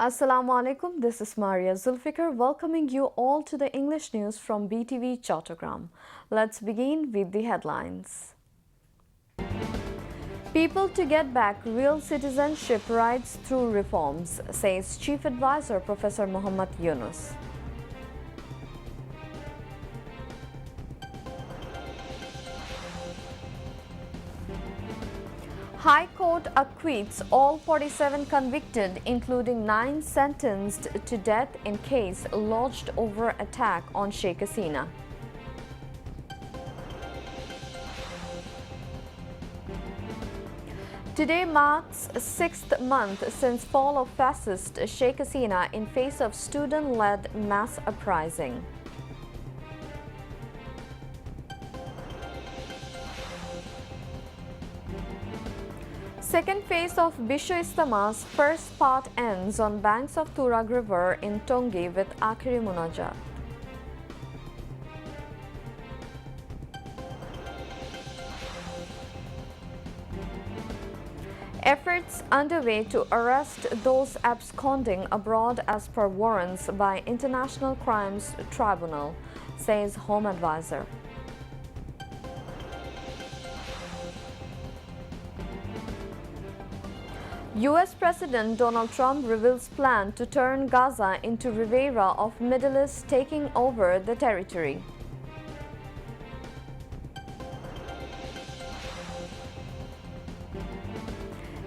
Assalamu alaikum, this is Maria Zulfikar welcoming you all to the English news from Btv Chattogram. Let's begin with the headlines. People to get back real citizenship rights through reforms, says Chief Advisor Professor Muhammad Yunus. High Court acquits all 47 convicted, including 9 sentenced to death in case lodged over attack on Sheikhhasina. Today marks 6th month since fall of fascist Sheikhhasina in face of student-led mass uprising. Second phase of Bisho Istama's first part ends on banks of Turag River in Tongi with Akhiri Munajat. Efforts underway to arrest those absconding abroad as per warrants by International Crimes Tribunal, says Home Advisor. US President Donald Trump reveals plan to turn Gaza into Riviera of Middle East, taking over the territory.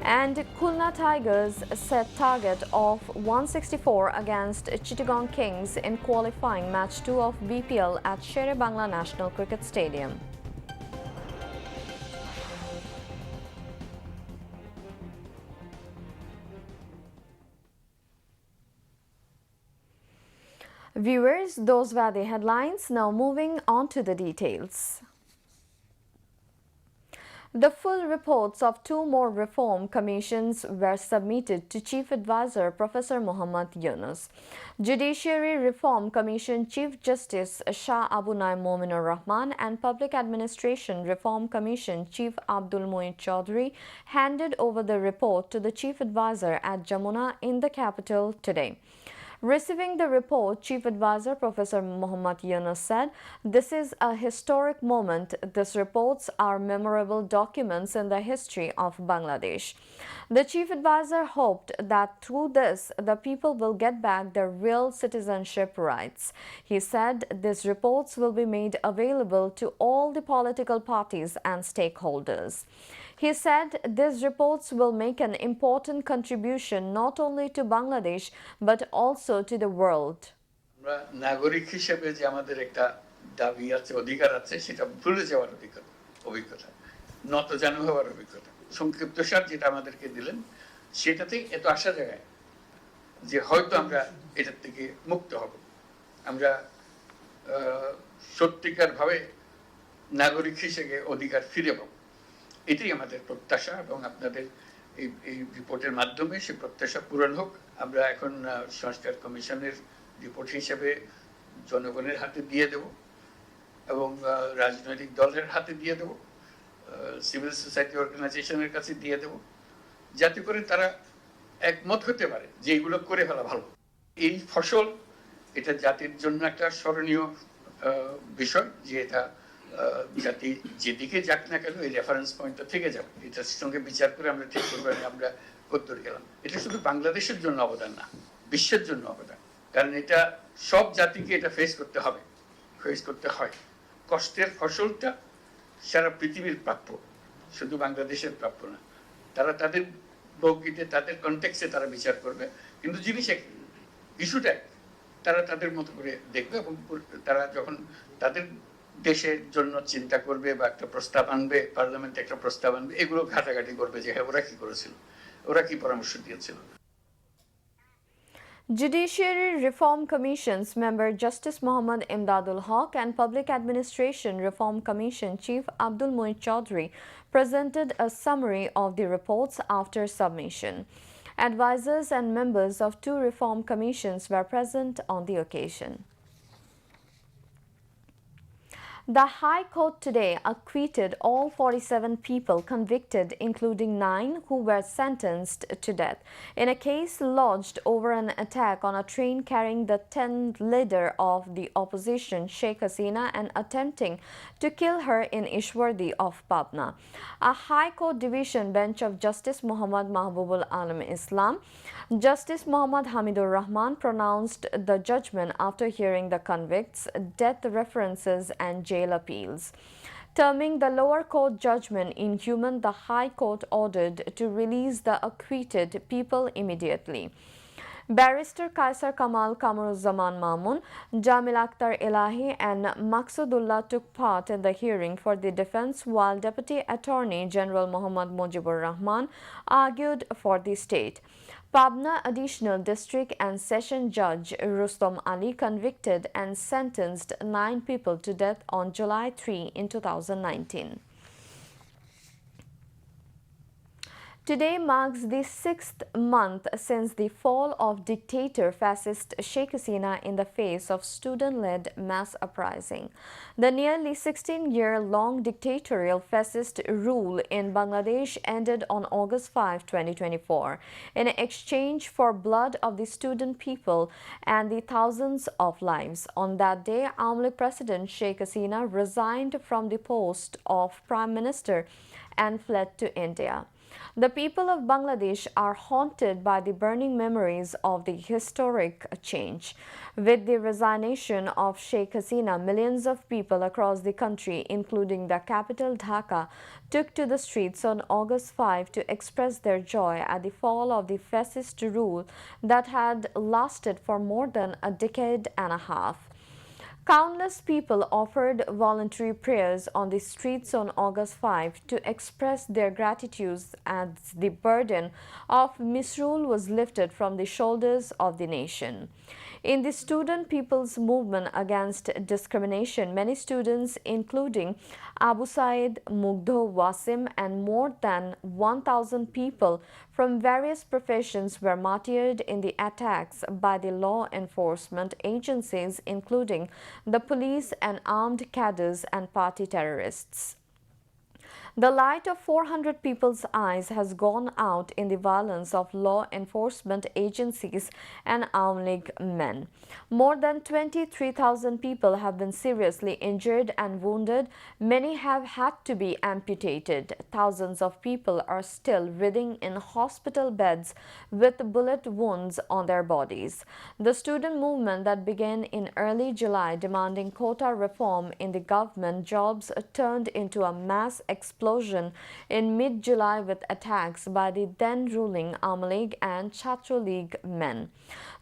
And Khulna Tigers set target of 164 against Chittagong Kings in qualifying match 2 of BPL at Shere-Bangla National Cricket Stadium. Viewers, those were the headlines. Now moving on to the details. The full reports of 2 more reform commissions were submitted to Chief Advisor Professor Muhammad Yunus. Judiciary Reform Commission Chief Justice Shah Abu Naim Mominur Rahman and Public Administration Reform Commission Chief Abdul Moeed Chaudhry handed over the report to the Chief Advisor at Jamuna in the capital today. Receiving the report, Chief Advisor Professor Muhammad Yunus said, "This is a historic moment. These reports are memorable documents in the history of Bangladesh." The Chief Advisor hoped that through this, the people will get back their real citizenship rights. He said these reports will be made available to all the political parties and stakeholders. He said these reports will make an important contribution not only to Bangladesh but also to the world. নাগরিক হিসেবে যে আমাদের একটা দাবি আছে, অধিকার আছে, সেটা ভুলে যাওয়ার অভিজ্ঞতা, নতজানু হওয়ার অভিজ্ঞতা। সংক্ষিপ্তসার যেটা আমাদেরকে দিলেন, সেটাতেই এত আশা জাগায় যে হয়তো আমরা এটার থেকে মুক্ত হব, আমরা সত্যিকার ভাবে নাগরিক হিসেবে অধিকার ফিরে পাবো। এটাই আমাদের প্রত্যাশা এবং আপনাদের এই রিপোর্টের মাধ্যমে সেই প্রত্যাশা পূরণ হোক। আমরা এখন সংস্কার কমিশনের রিপোর্ট হিসেবে জনগণের হাতে দিয়ে দেব এবং রাজনৈতিক দলের হাতে দিয়ে দেব, সিভিল সোসাইটি অর্গানাইজেশনের কাছে দিয়ে দেব, যাতে করে তারা একমত হতে পারে যে এইগুলো করে ফেলা ভালো। এই ফসল এটা জাতির জন্য একটা স্মরণীয় বিষয়, যে এটা জাতি যেদিকে যাক না কেন এই রেফারেন্স পয়েন্টটা থেকে যাবে। এটার সঙ্গে বিচার করে আমরা ঠিক করবো আমরা কতদূর গেলাম। এটা শুধু বাংলাদেশের জন্য অবদান না, বিশ্বের জন্য অবদান, কারণ এটা সব জাতিকে এটা ফেস করতে হয়। কষ্টের ফসলটা সারা পৃথিবীর প্রাপ্য, শুধু বাংলাদেশের প্রাপ্য না। তারা তাদের বৌগিতে, তাদের কনটেক্সে তারা বিচার করবে, কিন্তু জিনিস ইস্যুটা তারা তাদের মতো করে দেখবে এবং তারা যখন তাদের দেশের জন্য চিন্তা করবে বা একটা প্রস্তাব আনবে, পার্লামেন্টে একটা প্রস্তাব আনবে, এগুলো ঘাটাঘাটি করবে যে হ্যাঁ ওরা কি করেছিল, ওরা কি পরামর্শ দিয়েছিল। Judiciary Reform Commission's member Justice Muhammad Imdadul Haq and Public Administration Reform Commission Chief Abdul Moeed Chaudhry presented a summary of the reports after submission. Advisors and members of 2 reform commissions were present on the occasion. The High Court today acquitted all 47 people convicted, including 9 who were sentenced to death, in a case lodged over an attack on a train carrying the 10th leader of the opposition, Sheikh Hasina, and attempting to kill her in Ishwardi of Pabna. A High Court Division Bench of Justice Muhammad Mahbubul Alam Islam, Justice Muhammad Hamidul Rahman pronounced the judgment after hearing the convicts, death references and jail appeals. Terming the lower court judgment inhuman, the High Court ordered to release the acquitted people immediately. Barrister Kaisar Kamal Kamaruzzaman Mamun, Jamil Akhtar Elahi and Maksudullah took part in the hearing for the defense, while Deputy Attorney General Muhammad Mujibur Rahman argued for the state. Pabna Additional District and Session Judge Rustom Ali convicted and sentenced 9 people to death on July 3 in 2019. Today marks the 6th month since the fall of dictator fascist Sheikh Hasina in the face of student-led mass uprising. The nearly 16-year-long dictatorial fascist rule in Bangladesh ended on August 5, 2024, in exchange for blood of the student people and the thousands of lives. On that day, Awami League President Sheikh Hasina resigned from the post of Prime Minister and fled to India. The people of Bangladesh are haunted by the burning memories of the historic change. With the resignation of Sheikh Hasina, millions of people across the country, including the capital Dhaka, took to the streets on August 5 to express their joy at the fall of the fascist rule that had lasted for more than a decade and a half. Countless people offered voluntary prayers on the streets on August 5 to express their gratitude as the burden of misrule was lifted from the shoulders of the nation. In the student people's movement against discrimination, many students, including Abu Said, Mugdho, Wasim, and more than 1,000 people from various professions were martyred in the attacks by the law enforcement agencies, including the police and armed cadres and party terrorists. The light of 400 people's eyes has gone out in the violence of law enforcement agencies and Awami League men. More than 23,000 people have been seriously injured and wounded. Many have had to be amputated. Thousands of people are still writhing in hospital beds with bullet wounds on their bodies. The student movement that began in early July demanding quota reform in the government jobs turned into a mass explosion in mid-July with attacks by the then-ruling Awami League and Chhatro League men.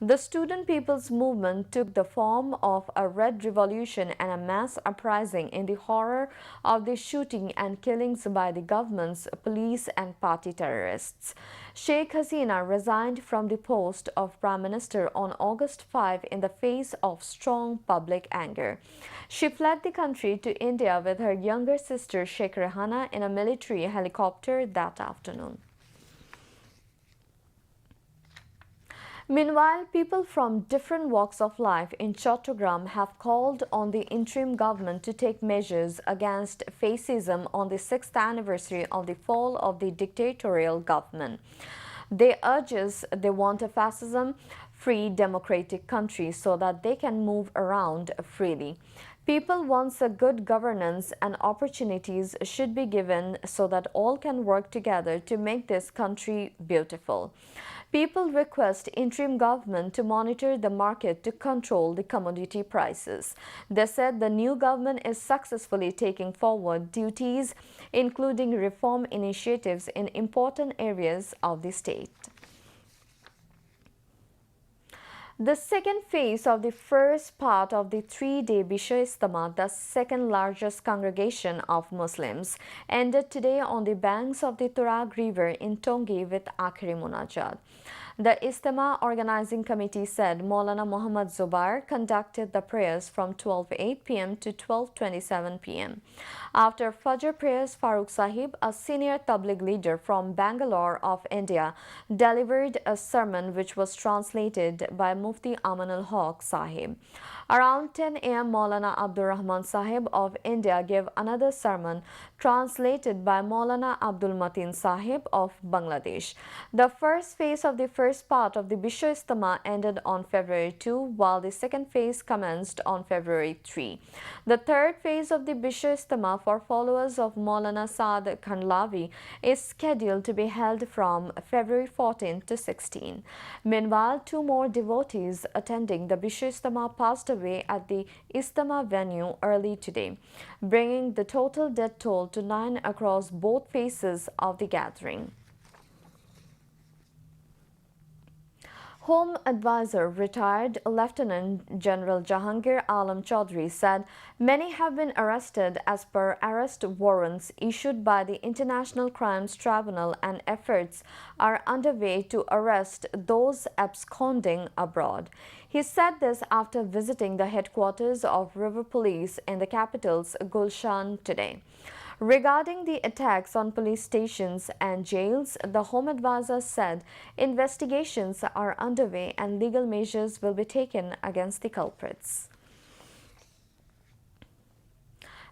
The student people's movement took the form of a red revolution and a mass uprising in the horror of the shooting and killings by the government's police and party terrorists. Sheikh Hasina resigned from the post of Prime Minister on August 5 in the face of strong public anger. She fled the country to India with her younger sister Sheikh Rehana in a military helicopter that afternoon. Meanwhile, people from different walks of life in Chattogram have called on the interim government to take measures against fascism on the 6th anniversary of the fall of the dictatorial government. They want a fascism-free democratic country so that they can move around freely. People want a good governance and opportunities should be given so that all can work together to make this country beautiful. People request interim government to monitor the market to control the commodity prices. They said the new government is successfully taking forward duties, including reform initiatives in important areas of the state. The second phase of the first part of the 3-day Bishoy Ijtema, the second largest congregation of Muslims, ended today on the banks of the Turag River in Tongi with Akhiri Munajat. The Ijtima Organizing Committee said Maulana Muhammad Zubair conducted the prayers from 12:08 p.m. to 12:27 p.m. After Fajr prayers, Farooq Sahib, a senior Tabligh leader from Bangalore of India, delivered a sermon which was translated by Mufti Amanul Haq Sahib. Around 10 a.m., Maulana Abdur Rahman Sahib of India gave another sermon translated by Maulana Abdul Mateen Sahib of Bangladesh. The first phase of the first part of the Bisho Ijtima ended on February 2, while the second phase commenced on February 3. The third phase of the Bisho Ijtima for followers of Maulana Saad Khandlawi is scheduled to be held from February 14 to 16. Meanwhile, two more devotees attending the Bisho Ijtima passed away at the Ijtima venue early today, bringing the total death toll to 9 across both phases of the gathering. Home Advisor retired Lieutenant General Jahangir Alam Chaudhry said many have been arrested as per arrest warrants issued by the International Crimes Tribunal, and efforts are underway to arrest those absconding abroad. He said this after visiting the headquarters of River Police in the capital's Gulshan today. Regarding the attacks on police stations and jails, the Home Advisor said investigations are underway and legal measures will be taken against the culprits.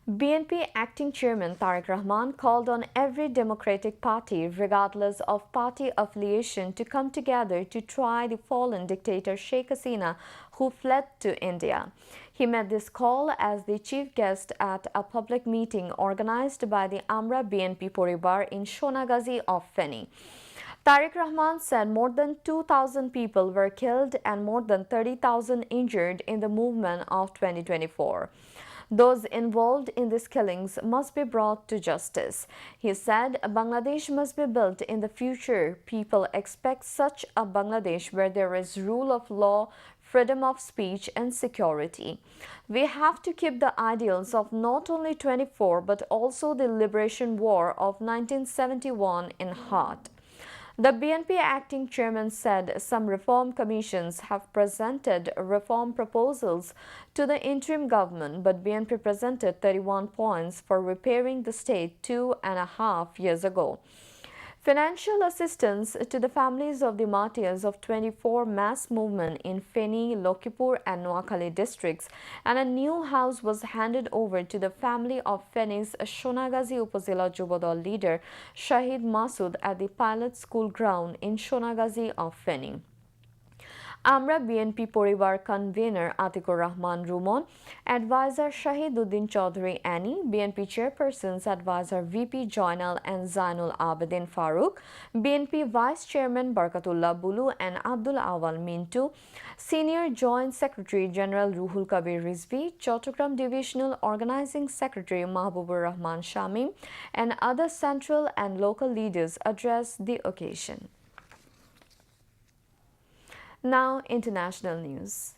BNP Acting Chairman Tariq Rahman called on every democratic party, regardless of party affiliation, to come together to try the fallen dictator Sheikh Hasina, who fled to India. He made this call as the chief guest at a public meeting organized by the Amra BNP Poribar in Shonagazi of Feni. Tariq Rahman said more than 2,000 people were killed and more than 30,000 injured in the movement of 2024. Those involved in these killings must be brought to justice. He said Bangladesh must be built in the future. People expect such a Bangladesh where there is rule of law, freedom of speech and security. We have to keep the ideals of not only 24 but also the liberation war of 1971 in heart. The BNP acting chairman said some reform commissions have presented reform proposals to the interim government, but BNP presented 31 points for repairing the state 2.5 years ago. Financial assistance to the families of the martyrs of 24 mass movement in Feni, Lokipur and Noakhali districts, and a new house was handed over to the family of Feni's Shonagazi Upazila Jubodol leader Shahid Masood at the pilot school ground in Shonagazi of Feni. Amra BNP Poribar convener Atikur Rahman Rumon, advisor Shahiduddin Chaudhry Annie, BNP chairpersons advisor VP Joinal and Zainul Abedin Farooq, BNP vice chairman Barkatullah Bulu and Abdul Awal Mintu, senior joint secretary General Ruhul Kabir Rizvi, Chattogram divisional organizing secretary Mahbubur Rahman Shamim, and other central and local leaders addressed the occasion. Now, international news.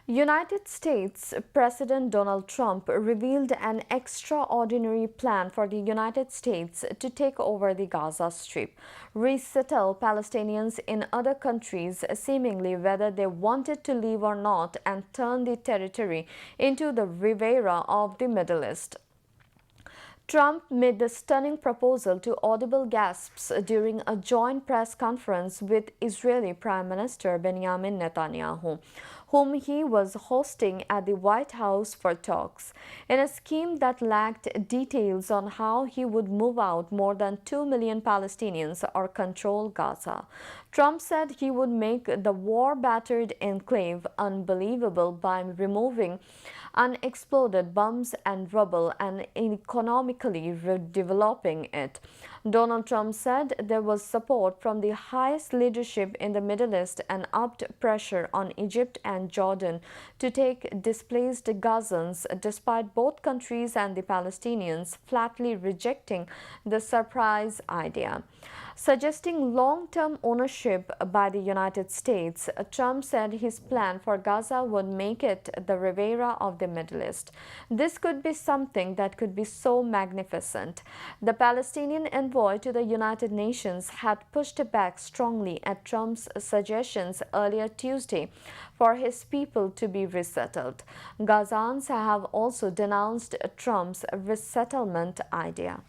United States President Donald Trump revealed an extraordinary plan for the United States to take over the Gaza Strip, resettle Palestinians in other countries, seemingly whether they wanted to leave or not, and turn the territory into the Riviera of the Middle East. Trump made the stunning proposal to audible gasps during a joint press conference with Israeli Prime Minister Benjamin Netanyahu, whom he was hosting at the White House for talks, in a scheme that lacked details on how he would move out more than 2 million Palestinians or control Gaza. Trump said he would make the war-battered enclave unbelievable by removing unexploded bombs and rubble and economically redeveloping it. Donald Trump said there was support from the highest leadership in the Middle East and upped pressure on Egypt and Jordan to take displaced Gazans, despite both countries and the Palestinians flatly rejecting the surprise idea. Suggesting long-term ownership by the United States, Trump said his plan for Gaza would make it the Riviera of the Middle East. This could be something that could be so magnificent. The Palestinian envoy to the United Nations had pushed back strongly at Trump's suggestions earlier Tuesday for his people to be resettled. Gazans have also denounced Trump's resettlement idea.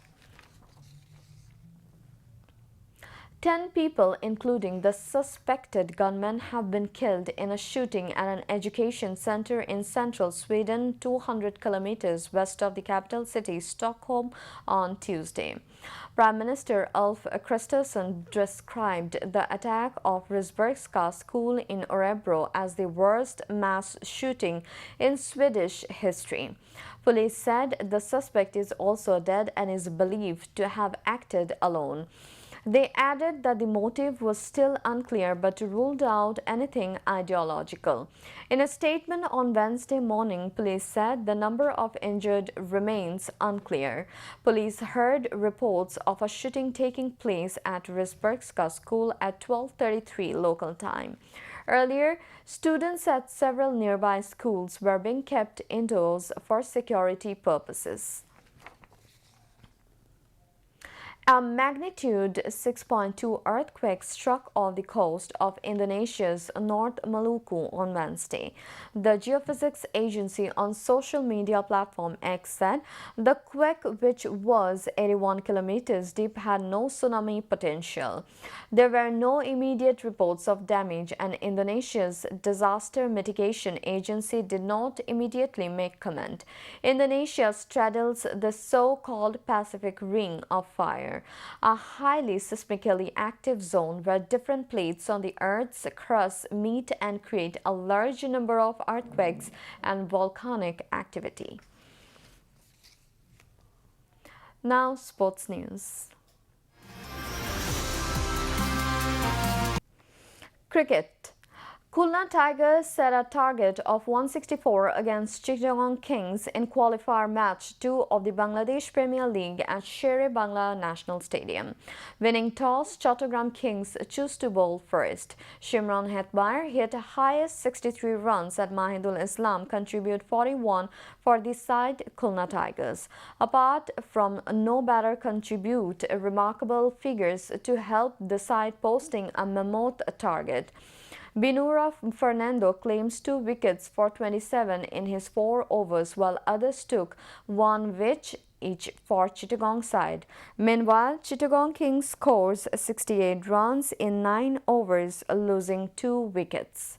10 people, including the suspected gunman, have been killed in a shooting at an education center in central Sweden, 200 kilometers west of the capital city, Stockholm, on Tuesday. Prime Minister Ulf Kristersson described the attack of Risbergska school in Örebro as the worst mass shooting in Swedish history. Police said the suspect is also dead and is believed to have acted alone. They added that the motive was still unclear but ruled out anything ideological. In a statement on Wednesday morning, police said the number of injured remains unclear. Police heard reports of a shooting taking place at Risbergska school at 12:33 local time. Earlier, students at several nearby schools were being kept indoors for security purposes. A magnitude 6.2 earthquake struck off the coast of Indonesia's North Maluku on Wednesday. The geophysics agency on social media platform X said the quake, which was 81 kilometers deep, had no tsunami potential. There were no immediate reports of damage, and Indonesia's disaster mitigation agency did not immediately make comment. Indonesia straddles the so-called Pacific Ring of Fire, a highly seismically active zone where different plates on the Earth's crust meet and create a large number of earthquakes and volcanic activity. Now, sports news. Cricket. Khulna Tigers set a target of 164 against Chittagong Kings in qualifier match 2 of the Bangladesh Premier League at Sher-e-Bangla National Stadium. Winning toss, Chattogram Kings chose to bowl first. Shimron Hetmyer hit highest 63 runs at Mahidul Islam, contribute 41 for the side Khulna Tigers. Apart from no batter contribute remarkable figures to help the side posting a mammoth target. Binura Fernando claims 2 wickets for 27 in his 4 overs, while others took 1 wicket each for Chittagong side. Meanwhile, Chittagong Kings scores 68 runs in 9 overs, losing 2 wickets.